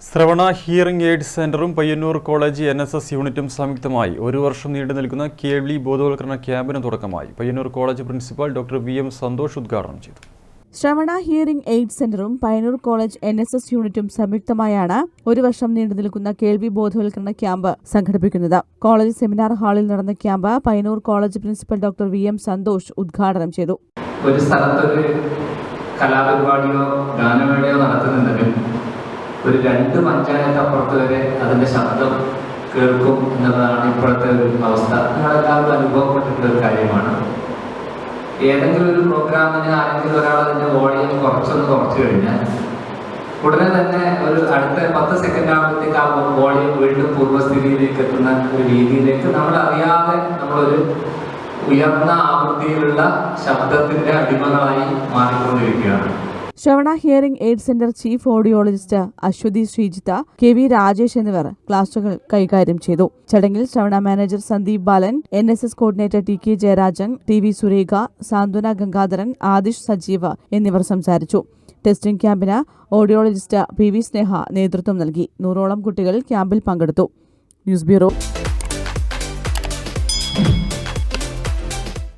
ശ്രവണ hearing aid സെന്ററും Payyanur college NSS യൂണിറ്റും സംയുക്തമായി ഒരു വർഷം നീണ്ടു നിൽക്കുന്ന കേൾവി ബോധവൽക്കരണ ക്യാമ്പിന് തുടക്കമായി. Payyanur college principal doctor VM Santhosh ഉദ്ഘാടനം ചെയ്തു. ശ്രവണ ഹിയറിംഗ് എയ്ഡ് സെന്ററും പയ്യന്നൂർ കോളേജ് NSS യൂണിറ്റും സംയുക്തമായാണ് ഒരു വർഷം നീണ്ടു നിൽക്കുന്ന കേൾവി ബോധവൽക്കരണ ക്യാമ്പ് സംഘടിപ്പിക്കുന്നത്. കോളേജ് സെമിനാർ ഹാളിൽ നടന്ന camp Payyanur college principal doctor VM Santhosh ഉദ്ഘാടനം ചെയ്തു. ഒരു സ്ഥലത്തൊരു കലാപരിപാടിയോ ഗാനമേളയോ നടത്തുന്നുണ്ടെങ്കിൽ ഒരു 2 പഞ്ചായത്ത് അപ്പുറത്ത് വരെ അതിന്റെ ശബ്ദം കേൾക്കും എന്നതാണ് ഇപ്പോഴത്തെ ഒരു അവസ്ഥ. നിങ്ങളെല്ലാവരും അനുഭവപ്പെട്ടിട്ടുള്ള ഒരു കാര്യമാണ്. ഏതെങ്കിലും ഒരു പ്രോഗ്രാമിന് ആരെങ്കിലും ഒരാൾ അതിന്റെ വോളിയം കുറച്ചു കഴിഞ്ഞാൽ ഉടനെ തന്നെ ഒരു അടുത്ത 10 സെക്കൻഡ് ആകുമ്പോഴത്തേക്ക് ആ വോളിയം വീണ്ടും പൂർവ്വസ്ഥിതിയിലേക്ക് എത്തുന്ന ഒരു രീതിയിലേക്ക് നമ്മളറിയാതെ നമ്മളൊരു ഉയർന്ന ആവൃത്തിയിലുള്ള ശബ്ദത്തിന്റെ അടിമകളായി മാറിക്കൊണ്ടിരിക്കുകയാണ്. Shravana hearing aid center chief audiologist Aswathy Sreejitha, KV Rajesh എന്നിവർ ക്ലാസുകൾ കൈകാര്യം ചെയ്തു. ചടങ്ങിൽ Shravana manager Sandeep Balan, NSS coordinator TK Jayarajan, TV Surekha, Santhwana Gangadharan, Adish Sajeev എന്നിവർ സംസാരിച്ചു. ടെസ്റ്റിംഗ് ക്യാമ്പിന് ഓഡിയോളജിസ്റ്റ് PV സ്നേഹ നേതൃത്വം നൽകി. 100ഓളം കുട്ടികൾ ക്യാമ്പിൽ പങ്കെടുത്തു. News bureau.